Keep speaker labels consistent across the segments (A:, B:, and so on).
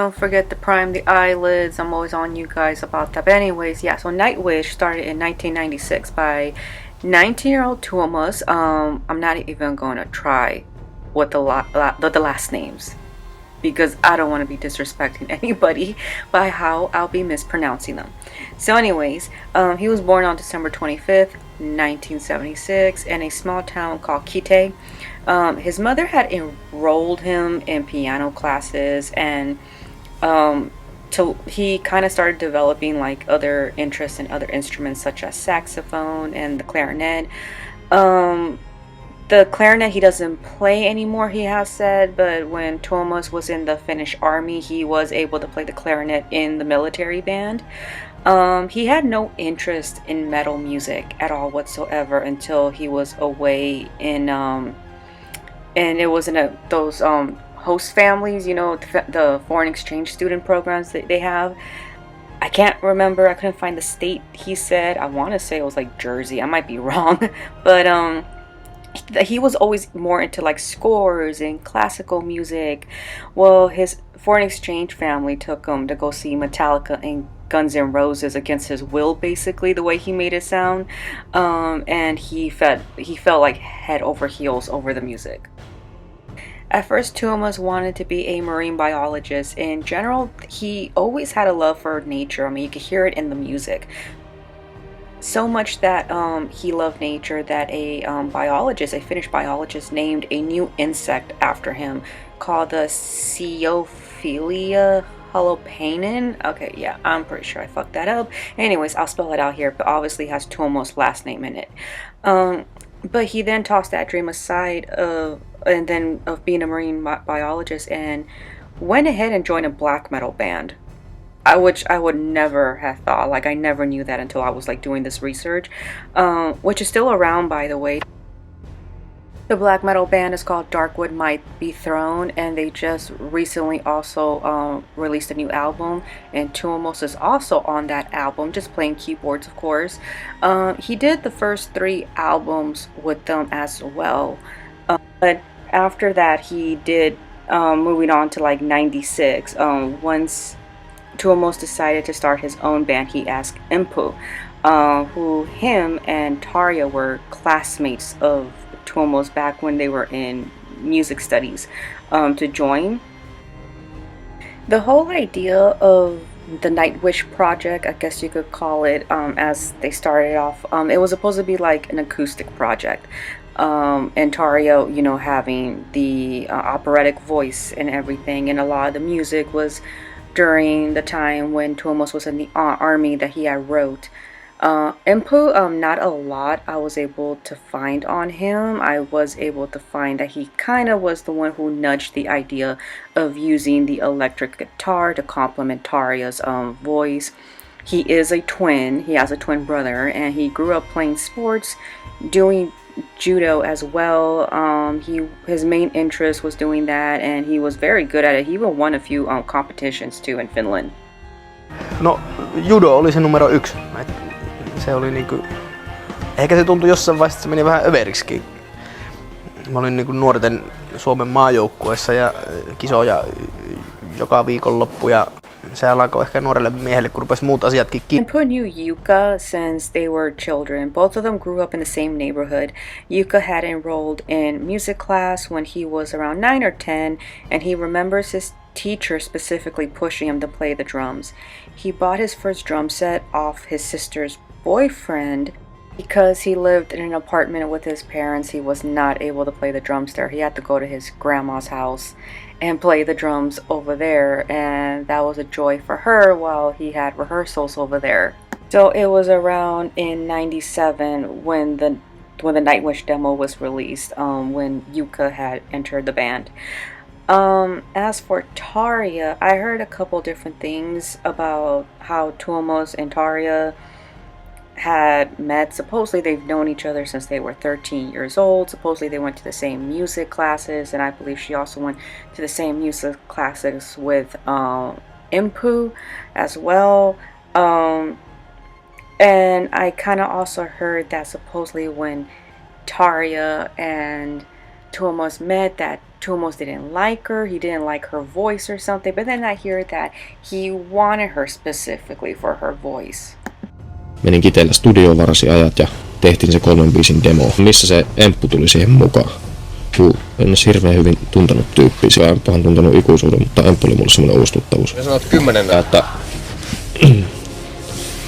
A: Don't forget to prime the eyelids. I'm always on you guys about that. But anyways, yeah, so Nightwish started in 1996 by 19-year-old Tuomas. I'm not even going to try what the last names, because I don't want to be disrespecting anybody by how I'll be mispronouncing them. So anyways, he was born on December 25th, 1976 in a small town called Kite. His mother had enrolled him in piano classes, and he kind of started developing like other interests in other instruments such as saxophone and the clarinet. Um, the clarinet he doesn't play anymore, he has said, but when Tuomas was in the Finnish army, he was able to play the clarinet in the military band. He had no interest in metal music at all whatsoever until he was away in and it was in those host families, the foreign exchange student programs that they have. I can't remember. I couldn't find the state he said. I want to say it was like Jersey. I might be wrong, but he was always more into like scores and classical music. Well, his foreign exchange family took him to go see Metallica and Guns N' Roses against his will, basically the way he made it sound, and he felt like head over heels over the music. At first, Tuomas wanted to be a marine biologist. In general, he always had a love for nature. I mean, you could hear it in the music. So much that he loved nature that a Finnish biologist, named a new insect after him called the Sciophilia halopainen. Okay, yeah, I'm pretty sure I fucked that up. Anyways, I'll spell it out here, but obviously has Tuomo's last name in it. But he then tossed that dream aside of being a marine biologist and went ahead and joined a black metal band. Which I would never have thought. Like, I never knew that until I was like doing this research, which is still around, by the way. The black metal band is called Darkwood Might Be Thrown, and they just recently also released a new album, and Tuomas is also on that album, just playing keyboards, of course. He did the first 3 albums with them as well, but after that he did, moving on to like 96, once Tuomas decided to start his own band, he asked Impu, who him and Tarja were classmates of Tuomas back when they were in music studies, to join. The whole idea of the Nightwish project, I guess you could call it, as they started off, it was supposed to be like an acoustic project. And Tarja, having the operatic voice and everything, and a lot of the music was during the time when Tuomas was in the army that he had wrote. Input, not a lot I was able to find on him. I was able to find that he kind of was the one who nudged the idea of using the electric guitar to complement Tarja's voice. He is a twin. He has a twin brother, and he grew up playing sports, doing judo as well. His main interest was doing that, and he was very good at it. He even won a few competitions too in Finland.
B: No, judo oli se numero 1. Se oli niinku, ehkä se tuntui jossain vaiheessa, että se meni vähän överiksi. Mä olin niinku nuorten Suomen maajoukkueessa ja kisoja joka viikonloppu, ja se alkoi ehkä nuorelle miehelle, kun rupesi muut asiatkin kiinni.
A: Input knew Yuka since they were children. Both of them grew up in the same neighborhood. Yuka had enrolled in music class when he was around 9 or 10, and he remembers his teacher specifically pushing him to play the drums. He bought his first drum set off his sister's boyfriend. Because he lived in an apartment with his parents, he was not able to play the drums there. He had to go to his grandma's house and play the drums over there, and that was a joy for her while he had rehearsals over there. So it was around in 97 when the Nightwish demo was released, when Yuka had entered the band. As for Tarja, I heard a couple different things about how Tuomas and Tarja had met. Supposedly they've known each other since they were 13 years old. Supposedly they went to the same music classes, and I believe she also went to the same music classes with Impu as well. And I kind of also heard that supposedly when Tarja and Tuomo's met that Tuomo's didn't like her, he didn't like her voice or something, but then I hear that he wanted her specifically for her voice.
C: Menin Kiteellä studioon, varasi ajat ja tehtiin se 3 biisin demo, missä se Emppu tuli siihen mukaan. En edes hirveän hyvin tuntenut tyyppiä, se Emppuhan tuntenut ikuisuuden, mutta Emppu oli mulle semmoinen uusi tuttavuus.
D: Ja sanot 10,
C: että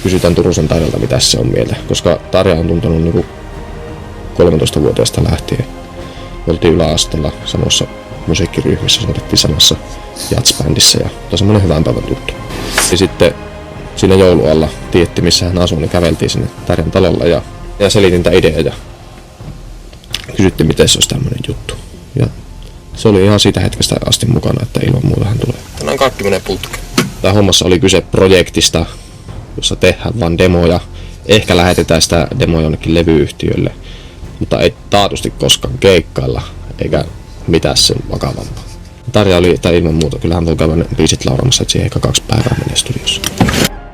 C: kysytään Turusen Tarjalta, mitä se on mieltä, koska Tarja on tuntenut niinku 13-vuotiaasta lähtien. Oltiin yläasteella samassa musiikkiryhmissä, soitettiin samassa JaxBändissä ja oli semmoinen hyvän päivän tuttu. Ja sitten siinä joulualla tietti, missä hän asui, niin käveltiin sinne Tarjan talolla ja selitin tämän idean ja kysyttiin, miten se olisi tämmöinen juttu. Ja se oli ihan siitä hetkestä asti mukana, että ilman muuta hän tulee.
D: Tänään kaikki menee putkeen.
C: Tämä hommassa oli kyse projektista, jossa tehdään vaan demoja. Ehkä lähetetään sitä demoa jonnekin levyyhtiölle, mutta ei taatusti koskaan keikkailla eikä mitään sen vakavampaa. Tarja oli, että ilman muuta, kyllähän voi käydä biisit laulamassa, että siihen ehkä 2 päivää menee studiossa.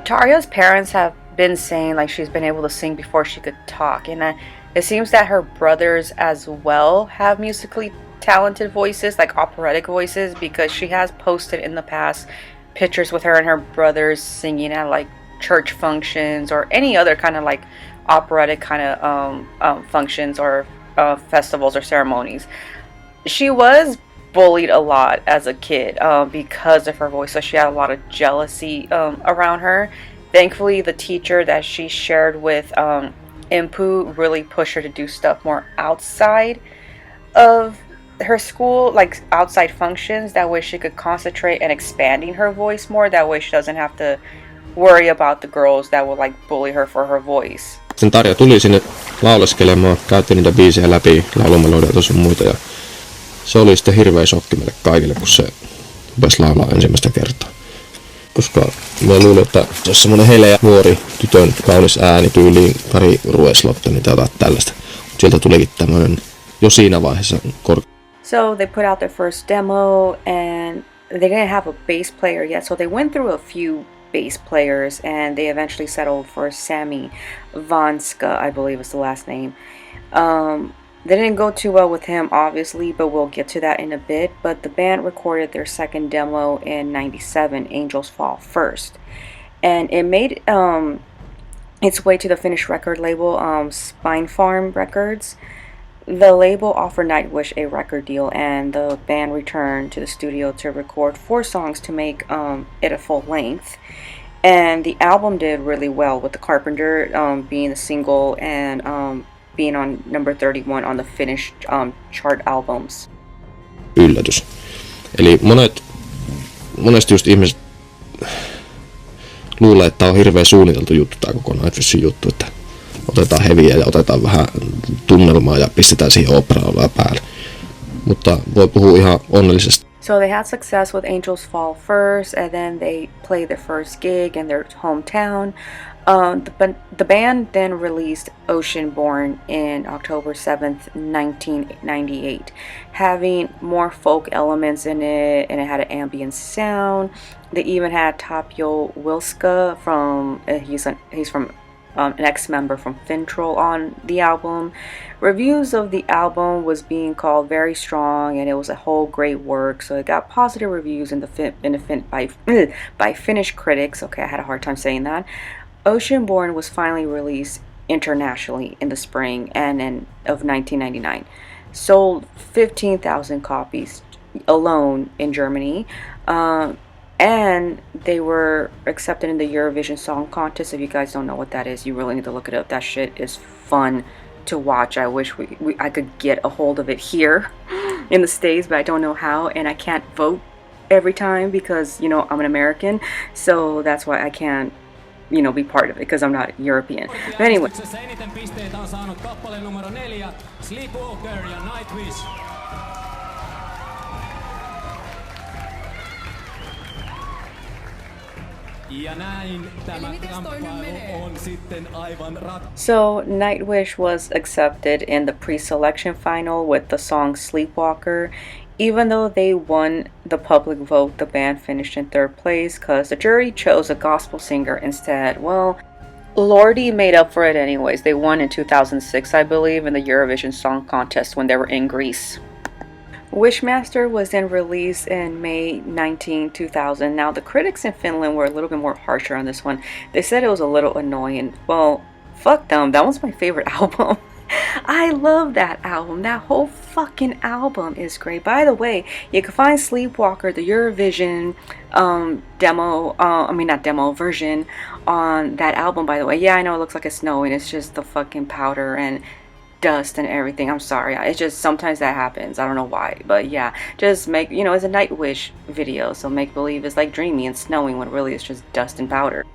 A: Tarja's parents have been saying like she's been able to sing before she could talk, and it seems that her brothers as well have musically talented voices, like operatic voices, because she has posted in the past pictures with her and her brothers singing at like church functions or any other kind of like operatic kind of functions or festivals or ceremonies. She was bullied a lot as a kid because of her voice, so she had a lot of jealousy around her. Thankfully, the teacher that she shared with Impu really pushed her to do stuff more outside of her school, like outside functions. That way she could concentrate on expanding her voice more. That way she doesn't have to worry about the girls that would like bully her for her voice.
C: Sen Tarja tuli sinne lauleskelemaan, käytiin niitä biisejä läpi, laulumelodioita sun muita ja se oli sitten hirveä shokki meille kaikille, kun se rupesi laulaa ensimmäistä kertaa. Koska mä luulin, että se olisi semmonen heleä nuori tytön kaunis ääni tyyliin Kari Rueslotten tai jotain tällaista. Sieltä tulikin tämmönen jo siinä vaiheessa
A: So they put out their first demo and they didn't have a bass player yet, so they went through a few bass players and they eventually settled for Sammy Vanska, I believe is the last name. They didn't go too well with him, obviously, but we'll get to that in a bit. But the band recorded their second demo in '97, Angels Fall First. And it made its way to the Finnish record label, Spine Farm Records. The label offered Nightwish a record deal, and the band returned to the studio to record 4 songs to make it a full length. And the album did really well, with The Carpenter being the single and being on number 31 on the Finnish chart albums.
C: Yllätys. Eli monesti just ihmiset luulee, että tää on hirveän suunniteltu juttu, tää koko Nightwishin juttu, että otetaan heviä ja otetaan vähän tunnelmaa ja pistetään siihen opera päälle. Mutta voi puhua ihan onnellisesti.
A: So they had success with Angels Fall First, and then they played their first gig in their hometown. The band then released Oceanborn in October 7th, 1998, having more folk elements in it, and it had an ambient sound. They even had Tapio Wilska from he's from an ex-member from Fintroll on the album. Reviews of the album was being called very strong, and it was a whole great work. So it got positive reviews by Finnish critics. Okay, I had a hard time saying that. Oceanborn was finally released internationally in the spring of 1999. Sold 15,000 copies alone in Germany. And they were accepted in the Eurovision Song Contest. If you guys don't know what that is, you really need to look it up. That shit is fun to watch. I wish I could get a hold of it here in the States, but I don't know how, and I can't vote every time because, I'm an American, so that's why I can't, be part of it because I'm not European. But anyway. So Nightwish was accepted in the pre-selection final with the song Sleepwalker. Even though they won the public vote, the band finished in 3rd place because the jury chose a gospel singer instead. Well, Lordi made up for it anyways. They won in 2006, I believe, in the Eurovision Song Contest when they were in Greece. Wishmaster was then released in May 19, 2000. Now, the critics in Finland were a little bit more harsher on this one. They said it was a little annoying. Well, fuck them. That was my favorite album. I love that album. That whole fucking album is great. By the way, you can find Sleepwalker, the Eurovision version on that album, by the way. Yeah, I know it looks like it's snowing. It's just the fucking powder and dust and everything. I'm sorry. It's just sometimes that happens. I don't know why. But yeah, just make, it's a Nightwish video. So make believe it's like dreamy and snowing when really it's just dust and powder.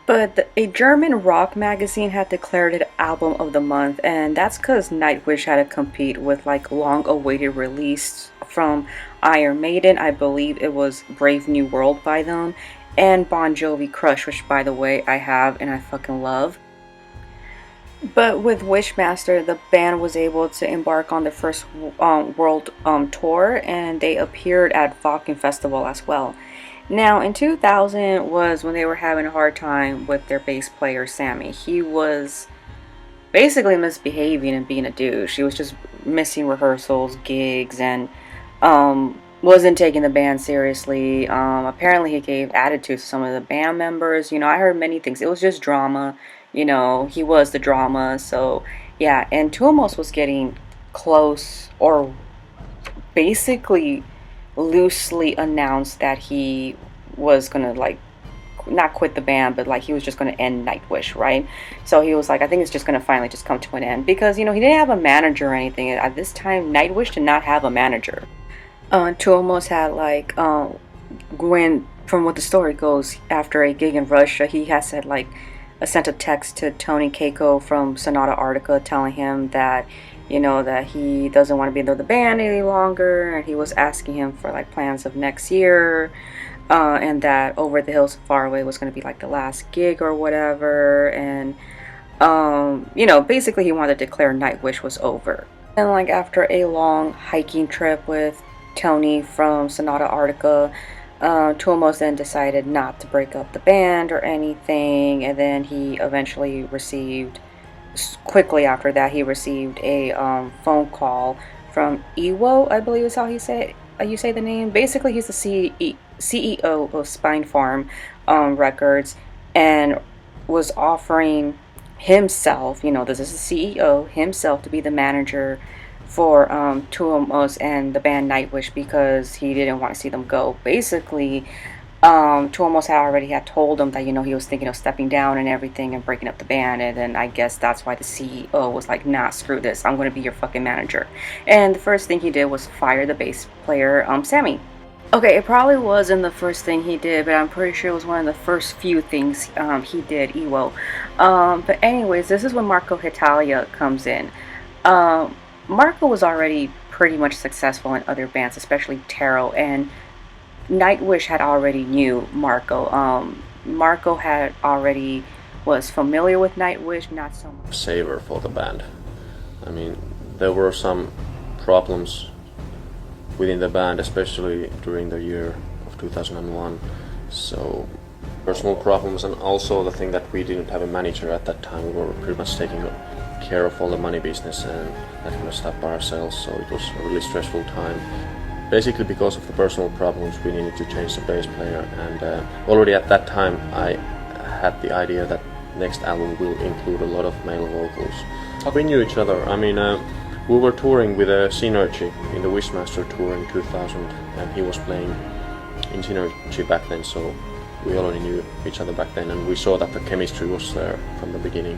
A: But a German rock magazine had declared it album of the month, and that's because Nightwish had to compete with like long-awaited release from Iron Maiden. I believe it was Brave New World by them, and Bon Jovi Crush, which by the way I have and I fucking love. But with Wishmaster, the band was able to embark on their first world tour, and they appeared at Wacken Festival as well. Now, in 2000 was when they were having a hard time with their bass player, Sammy. He was basically misbehaving and being a douche. He was just missing rehearsals, gigs, and wasn't taking the band seriously. Apparently, he gave attitude to some of the band members. I heard many things. It was just drama. He was the drama. So, yeah. And Tuomas was getting close, or basically loosely announced that he was gonna not quit the band, but he was just gonna end Nightwish, right? So he was like, I think it's just gonna finally just come to an end, because he didn't have a manager or anything at this time. Nightwish did not have a manager. Tuomas had when, from what the story goes, after a gig in Russia, he had said sent a text to Tony Keiko from Sonata Arctica telling him that that he doesn't want to be in the band any longer, and he was asking him for plans of next year, and that Over the Hills Far Away was going to be the last gig or whatever, and basically he wanted to declare Nightwish was over. And after a long hiking trip with Tony from Sonata Arctica, Tuomas then decided not to break up the band or anything, and then he eventually quickly after that, he received a phone call from Iwo, I believe is how you say the name. Basically, he's the CEO of Spine Farm Records, and was offering himself, this is the CEO himself, to be the manager for Tuomas and the band Nightwish, because he didn't want to see them go. Basically, Tuomas already had told him that he was thinking of stepping down and everything and breaking up the band, and then I guess that's why the CEO was like, nah, screw this, I'm gonna be your fucking manager. And the first thing he did was fire the bass player, Sammy. Okay, it probably wasn't the first thing he did, but I'm pretty sure it was one of the first few things he did, Iwo. But anyways, this is when Marco Hitalia comes in. Marco was already pretty much successful in other bands, especially Tarot, and Nightwish had already knew Marco. Marco was familiar with Nightwish, not so much.
E: Saver for the band. I mean, there were some problems within the band, especially during the year of 2001. So, personal problems, and also the thing that we didn't have a manager at that time. We were pretty much taking care of all the money business and that kind of stuff by ourselves, so it was a really stressful time. Basically, because of the personal problems, we needed to change the bass player, and already at that time I had the idea that next album will include a lot of male vocals. We knew each other. I mean, we were touring with Synergy in the Wishmaster tour in 2000, and he was playing in Synergy back then, so we already knew each other back then, and we saw that the chemistry was there from the beginning.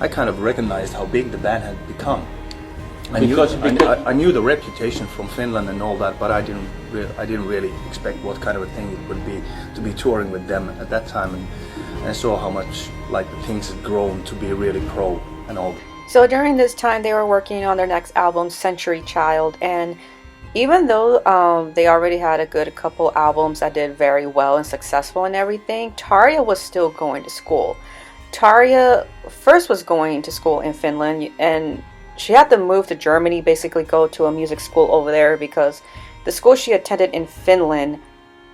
F: I kind of recognized how big the band had become. I knew the reputation from Finland and all that, but I didn't really expect what kind of a thing it would be to be touring with them at that time, and I saw how much the things had grown to be really pro and all.
A: So during this time, they were working on their next album, Century Child, and even though they already had a good couple albums that did very well and successful and everything, Tarja was still going to school. Tarja first was going to school in Finland, and she had to move to Germany, basically go to a music school over there, because the school she attended in Finland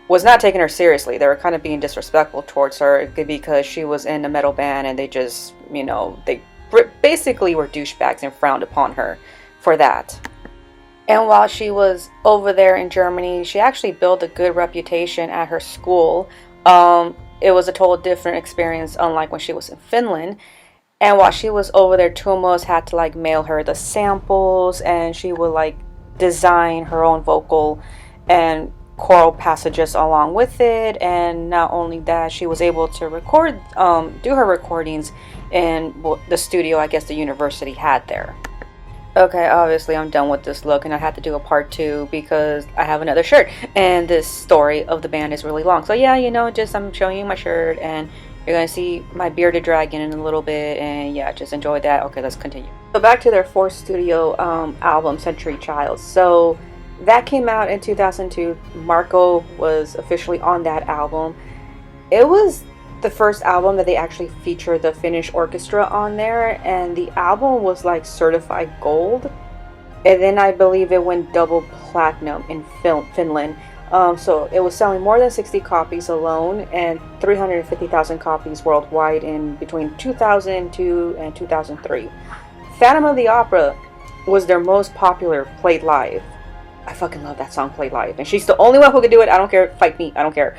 A: was not taking her seriously. They were kind of being disrespectful towards her because she was in a metal band, and they just, they basically were douchebags and frowned upon her for that. And while she was over there in Germany, she actually built a good reputation at her school. It was a total different experience, unlike when she was in Finland. And while she was over there, Tuomas had to like mail her the samples, and she would like design her own vocal and choral passages along with it. And not only that, she was able to do her recordings in the studio I guess the university had there. Okay, obviously I'm done with this look and I had to do a part 2 because I have another shirt and this story of the band is really long. So yeah, just I'm showing you my shirt and you're gonna see my bearded dragon in a little bit, and yeah, just enjoy that. Okay, let's continue. So back to their fourth studio album, Century Child. So that came out in 2002. Marco was officially on that album. It was the first album that they actually featured the Finnish orchestra on there, and the album was like certified gold, and then I believe it went double platinum in Finland. So it was selling more than 60 copies alone and 350,000 copies worldwide in between 2002 and 2003. Phantom of the Opera was their most popular played live. I fucking love that song, Played Live, and she's the only one who could do it. I don't care, fight me, I don't care.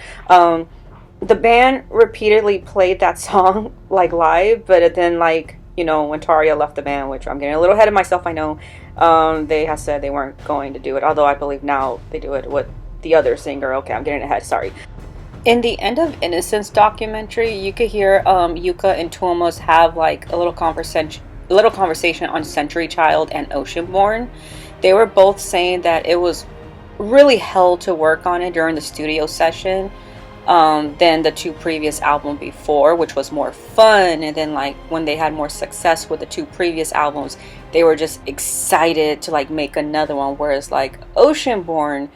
A: The band repeatedly played that song like live, but then like when Tarja left the band, which I'm getting a little ahead of myself, I know, they have said they weren't going to do it, although I believe now they do it with the other singer. Okay, I'm getting ahead, sorry. In the End of Innocence documentary, you could hear Jukka and Tuomas have like a little conversation on Century Child and Oceanborn. They were both saying that it was really hell to work on it during the studio session than the 2 previous albums before, which was more fun. And then like when they had more success with the 2 previous albums, they were just excited to like make another one. Whereas like Oceanborn,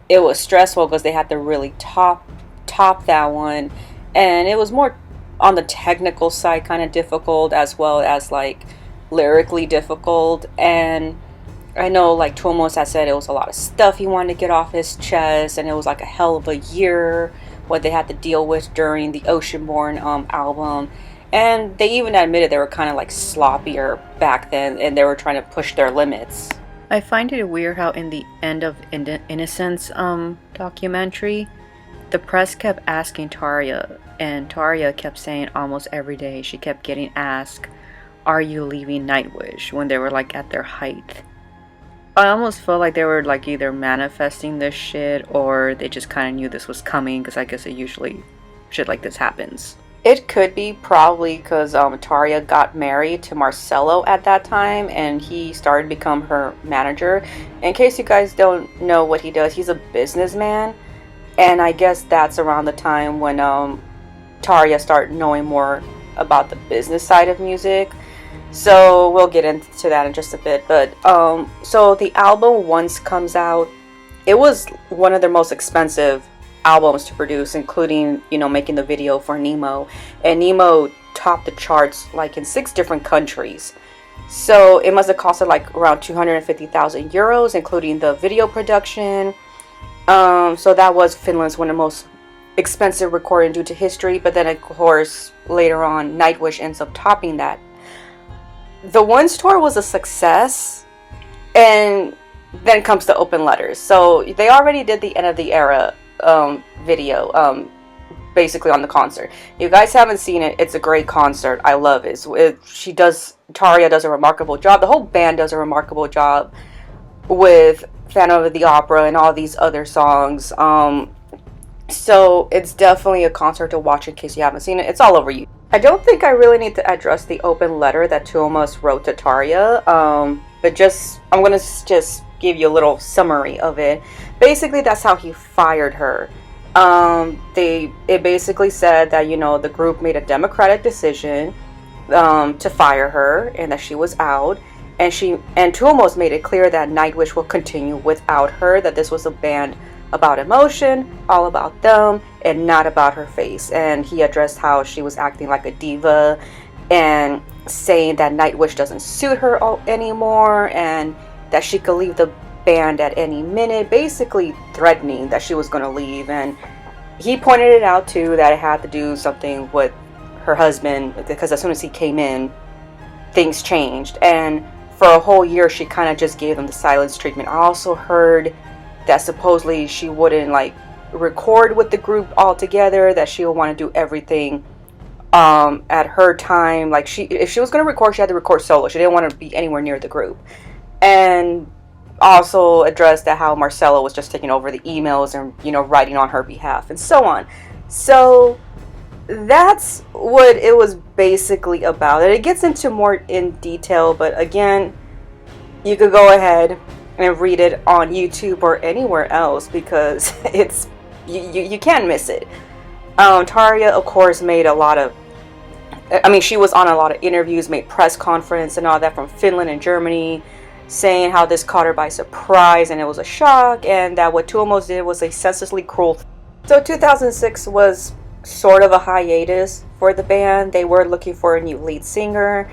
A: it was stressful because they had to really top that one, and it was more on the technical side, kind of difficult, as well as like lyrically difficult. And I know like Tuomas has said it was a lot of stuff he wanted to get off his chest, and it was like a hell of a year what they had to deal with during the Oceanborn album. And they even admitted they were kind of like sloppier back then, and they were trying to push their limits. I find it weird how in the End of Innocence documentary, the press kept asking Tarja, and Tarja kept saying almost every day, she kept getting asked, "Are you leaving Nightwish?" when they were like at their height. I almost felt like they were like either manifesting this shit or they just kind of knew this was coming, because I guess it usually shit like this happens. It could be probably because Tarja got married to Marcello at that time, and he started to become her manager. In case you guys don't know what he does, he's a businessman, and I guess that's around the time when Tarja started knowing more about the business side of music. So we'll get into that in just a bit. But so the album once comes out, it was one of their most expensive albums to produce, including making the video for Nemo, and Nemo topped the charts like in 6 different countries. So it must have costed like around 250,000 euros, including the video production. So that was Finland's one of the most expensive recording due to history. But then of course later on Nightwish ends up topping that. The Once tour was a success, and then comes the Open Letters. So they already did the End of the Era video basically on the concert. You guys haven't seen it, it's a great concert. I love it. Tarja does a remarkable job, the whole band does a remarkable job with Phantom of the Opera and all these other songs. So it's definitely a concert to watch in case you haven't seen it. It's all over you. I don't think I really need to address the open letter that Tuomas wrote to Tarja, but I'm going to just give you a little summary of it. Basically, that's how he fired her. It basically said that, the group made a democratic decision to fire her and that she was out. And Tuomas made it clear that Nightwish will continue without her, that this was a band about emotion, all about them, and not about her face. And he addressed how she was acting like a diva and saying that Nightwish doesn't suit her anymore and that she could leave the band at any minute, basically threatening that she was going to leave. And he pointed it out too, that it had to do something with her husband, because as soon as he came in, things changed. And for a whole year she kind of just gave them the silence treatment. I also heard that supposedly she wouldn't like record with the group altogether, that she would want to do everything at her time. Like if she was going to record, she had to record solo. She didn't want to be anywhere near the group. And also addressed that how Marcelo was just taking over the emails and, you know, writing on her behalf and so on. So that's what it was basically about. It gets into more in detail, but again, you could go ahead and read it on YouTube or anywhere else because it's you can't miss it. Tarja, of course, made a lot of, I mean, she was on a lot of interviews, made press conference and all that from Finland and Germany, saying how this caught her by surprise and it was a shock, and that what Tuomo did was a senselessly cruel. So 2006 was sort of a hiatus for the band. They were looking for a new lead singer,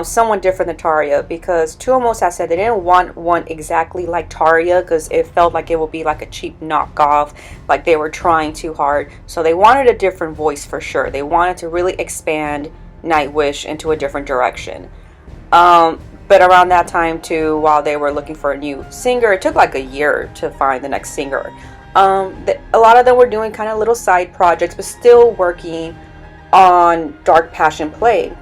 A: someone different than Tarja, because Tuomo has said they didn't want one exactly like Tarja because it felt like it would be like a cheap knockoff, like they were trying too hard. So they wanted a different voice for sure. They wanted to really expand Nightwish into a different direction. But around that time too, while they were looking for a new singer, it took like a year to find the next singer. A lot of them were doing kind of little side projects, but still working on Dark Passion Play.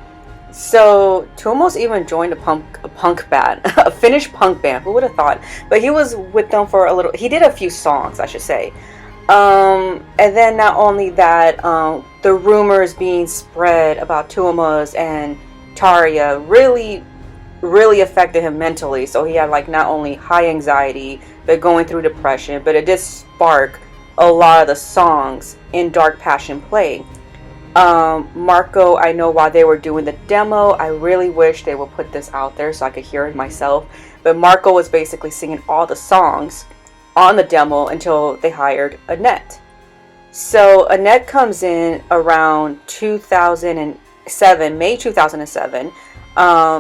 A: So Tuomo even joined a punk band, a Finnish punk band. Who would have thought? But he was with them for a little. He did a few songs, I should say. And then not only that, the rumors being spread about Tuomo and Tarja really affected him mentally. So he had like not only high anxiety, but going through depression. But it did spark a lot of the songs in Dark Passion Play. Marco, I know while they were doing the demo, I really wish they would put this out there so I could hear it myself. But Marco was basically singing all the songs on the demo until they hired Annette. So Annette comes in around 2007, May 2007.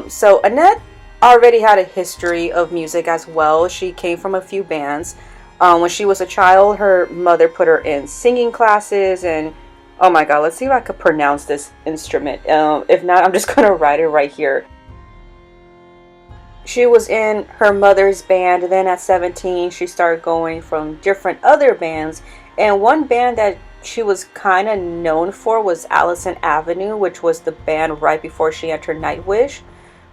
A: So Annette already had a history of music as well. She came from a few bands. When she was a child, her mother put her in singing classes, and oh my god, let's see if I could pronounce this instrument. If not, I'm just gonna write it right here. She was in her mother's band, and then at 17 she started going from different other bands, and one band that she was kind of known for was Allison Avenue, which was the band right before she entered Nightwish.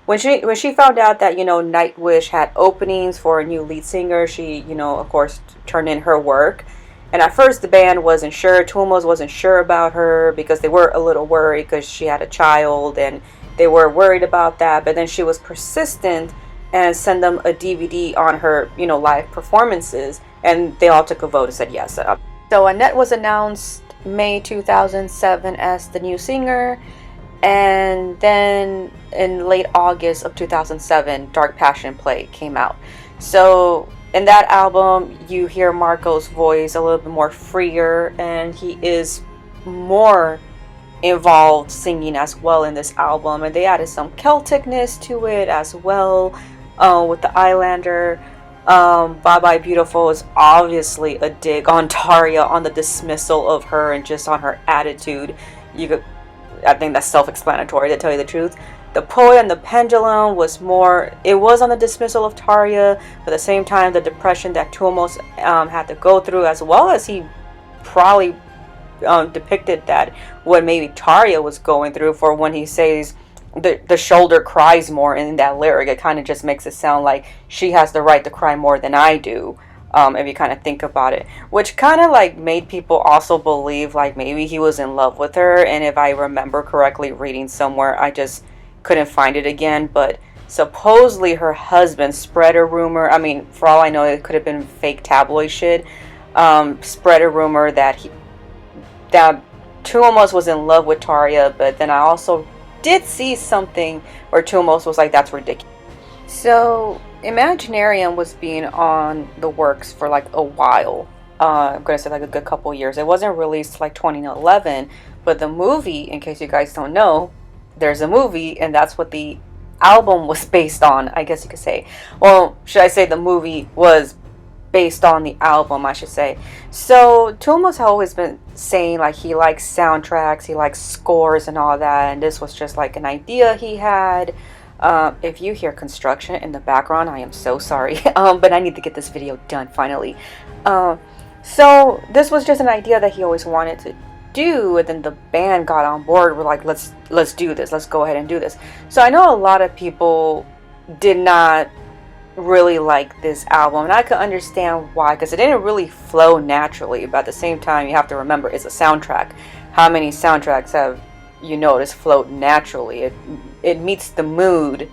A: When she found out that, you know, Nightwish had openings for a new lead singer, she, you know, of course turned in her work. And at first the band wasn't sure, Tuomo wasn't sure about her because they were a little worried because she had a child and they were worried about that. But then she was persistent and sent them a DVD on her, you know, live performances, and they all took a vote and said yes. So Annette was announced May 2007 as the new singer, and then in late August of 2007, Dark Passion Play came out. So in that album, you hear Marco's voice a little bit more freer, and he is more involved singing as well in this album. And they added some Celticness to it as well, with the Islander. Bye Bye Beautiful is obviously a dig on Tarja, on the dismissal of her and just on her attitude. I think that's self-explanatory, to tell you the truth. The Poet and the Pendulum was it was on the dismissal of Tarja, but at the same time, the depression that Tuomo had to go through, as well as he probably depicted that what maybe Tarja was going through, for when he says the shoulder cries more in that lyric. It kind of just makes it sound like she has the right to cry more than I do. If you kind of think about it, which kind of like made people also believe like maybe he was in love with her. And if I remember correctly reading somewhere, I just couldn't find it again, but supposedly her husband spread a rumor. I mean, for all I know, it could have been fake tabloid shit. Spread a rumor that Tuomo was in love with Tarja, but then I also did see something where Tuomo was like, that's ridiculous. So Imaginarium was being on the works for like a while. I'm gonna say like a good couple years. It wasn't released like 2011, but the movie, in case you guys don't know, there's a movie, and that's what the album was based on, I guess you could say. Well, should I say the movie was based on the album, I should say. So Tuomo's always been saying like he likes soundtracks, he likes scores and all that, and this was just like an idea he had. If you hear construction in the background, I am so sorry. But I need to get this video done finally. So this was just an idea that he always wanted to do, and then the band got on board. We're like, let's do this. Let's go ahead and do this. So I know a lot of people did not really like this album, and I could understand why, because it didn't really flow naturally. But at the same time, you have to remember it's a soundtrack. How many soundtracks have you noticed float naturally? It meets the mood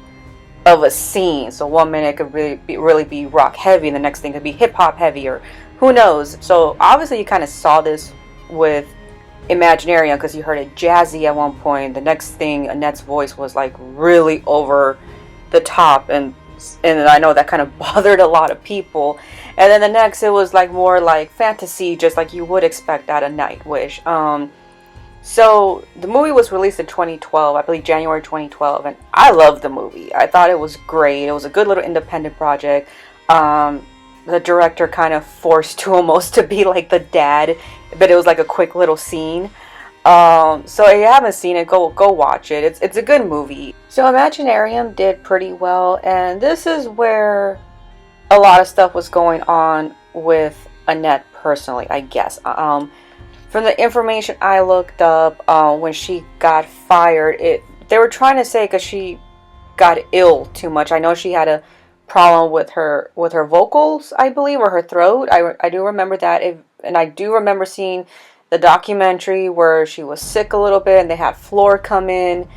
A: of a scene. So one minute it could really be rock heavy, and the next thing could be hip hop heavy, or who knows. So obviously you kind of saw this with Imaginarium, because you heard it jazzy at one point. The next thing, Annette's voice was like really over the top, and I know that kind of bothered a lot of people. And then the next, it was like more like fantasy, just like you would expect out of Nightwish. So the movie was released in 2012, I believe January 2012, and I loved the movie. I thought it was great. It was a good little independent project. The director kind of forced to almost to be like the dad, but it was like a quick little scene. So if you haven't seen it, go watch it. It's a good movie. So Imaginarium did pretty well, and this is where a lot of stuff was going on with Annette personally, I guess. From the information I looked up, when she got fired, they were trying to say because she got ill too much. I know she had a problem with her vocals, I believe, or her throat. I do remember that, and I do remember seeing the documentary where she was sick a little bit, and they had Floor come in.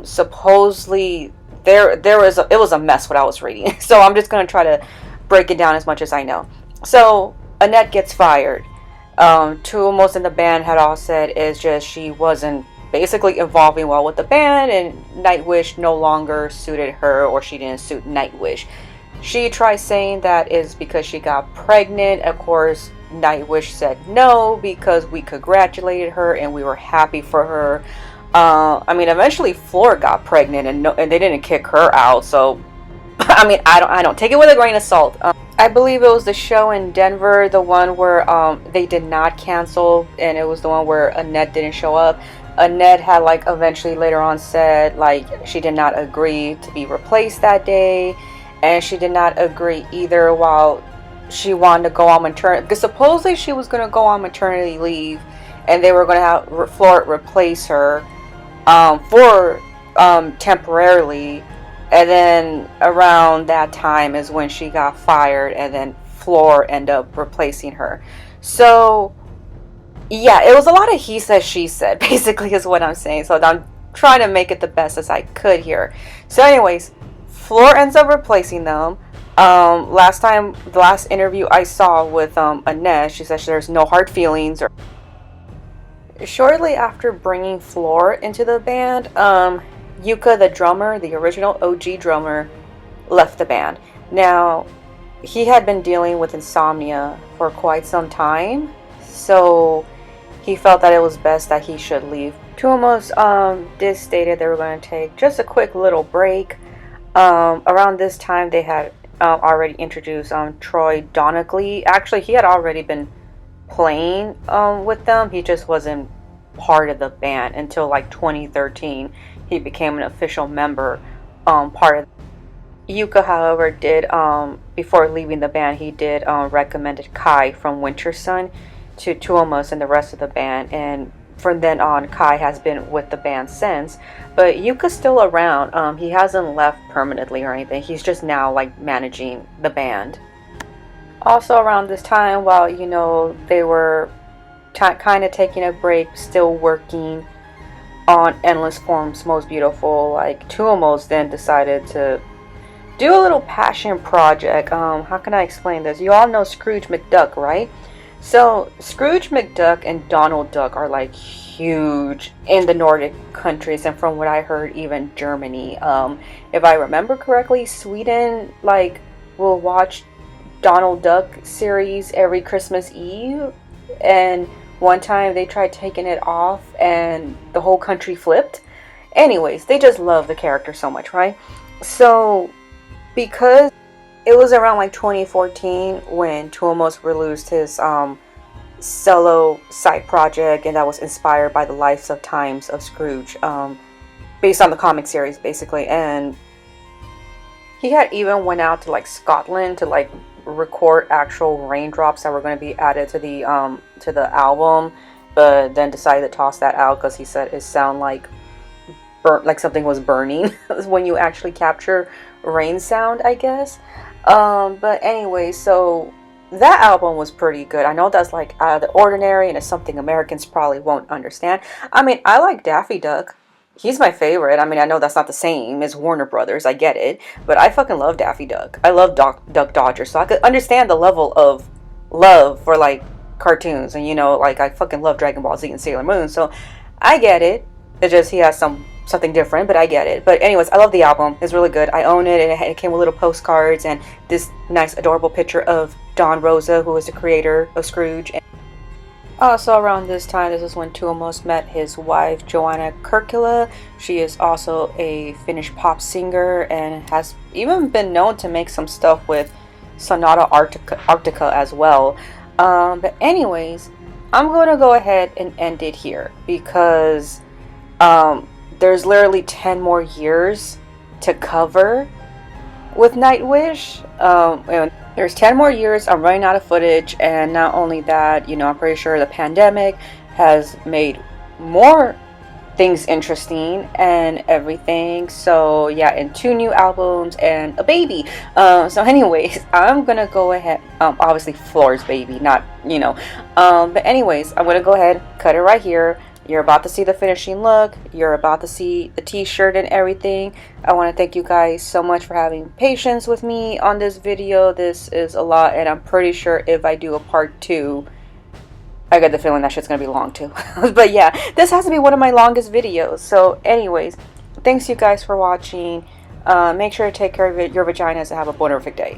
A: Supposedly it was a mess what I was reading. So I'm just gonna try to break it down as much as I know. So Annette gets fired. Two most in the band had all said is just she wasn't basically evolving well with the band, and Nightwish no longer suited her, or she didn't suit Nightwish. She tried saying that is because she got pregnant. Of course, Nightwish said no, because we congratulated her and we were happy for her. I mean, eventually Floor got pregnant, and they didn't kick her out. So, I mean, I don't take it with a grain of salt. I believe it was the show in Denver, the one where they did not cancel, and it was the one where Annette didn't show up. Annette had like eventually later on said like she did not agree to be replaced that day, and she did not agree either while she wanted to go on maternity, because supposedly she was going to go on maternity leave, and they were going to have Floor replace her for temporarily. And then around that time is when she got fired, and then Floor ended up replacing her. So yeah, it was a lot of he said, she said, basically is what I'm saying. So I'm trying to make it the best as I could here. So anyways, Floor ends up replacing them. The last interview I saw with Annette, she said there's no hard feelings. Shortly after bringing Floor into the band, Yuka, the drummer, the original OG drummer, left the band. Now, he had been dealing with insomnia for quite some time, so he felt that it was best that he should leave. Tuomos did stated they were going to take just a quick little break. Around this time, they had already introduced Troy Donaghy. Actually, he had already been playing with them. He just wasn't part of the band until like 2013. He became an official member, part of. Yuka, however, did before leaving the band, he did recommended Kai from Winter Sun to Tuomos and the rest of the band, and from then on, Kai has been with the band since. But Yuka's still around. He hasn't left permanently or anything. He's just now like managing the band. Also around this time, while they were kind of taking a break, still working on Endless Form's Most Beautiful, like Tuomos then decided to do a little passion project. How can I explain this? You all know Scrooge McDuck, right? So Scrooge McDuck and Donald Duck are like huge in the Nordic countries, and from what I heard, even Germany. If I remember correctly, Sweden like will watch Donald Duck series every Christmas Eve, and one time they tried taking it off and the whole country flipped. Anyways, they just love the character so much, right? So because it was around like 2014 when Tuomos released his solo side project, and that was inspired by the lives of times of Scrooge. based on the comic series, basically. And he had even went out to like Scotland to like record actual raindrops that were going to be added to the album, but then decided to toss that out because he said it sounded like like something was burning when you actually capture rain sound, I guess. But anyway, so that album was pretty good. I know that's like out of the ordinary and it's something Americans probably won't understand. I mean, I like Daffy Duck. He's my favorite. I mean, I know that's not the same as Warner Brothers. I get it. But I fucking love Daffy Duck. I love Duck Dodger. So I could understand the level of love for like cartoons. And you know, like I fucking love Dragon Ball Z and Sailor Moon. So I get it. It's just he has something different, but I get it. But anyways, I love the album. It's really good. I own it. It came with little postcards and this nice adorable picture of Don Rosa, who is the creator of Scrooge. Also around this time, this is when Tuomas met his wife Joanna Kurkila. She is also a Finnish pop singer and has even been known to make some stuff with Sonata Arctica as well. But anyways, I'm going to go ahead and end it here because there's literally 10 more years to cover with Nightwish. And there's 10 more years. I'm running out of footage, and not only that, you know, I'm pretty sure the pandemic has made more things interesting and everything. So yeah, and 2 new albums and a baby. So anyways, I'm gonna go ahead, obviously Floor's baby, not, you know, but anyways, I'm gonna go ahead, cut it right here. You're about to see the finishing look. You're about to see the t-shirt and everything. I want to thank you guys so much for having patience with me on this video. This is a lot, and I'm pretty sure if I do a part 2, I get the feeling that shit's going to be long too. But yeah, this has to be one of my longest videos. So anyways, thanks you guys for watching. Make sure to take care of your vaginas and have a wonderful day.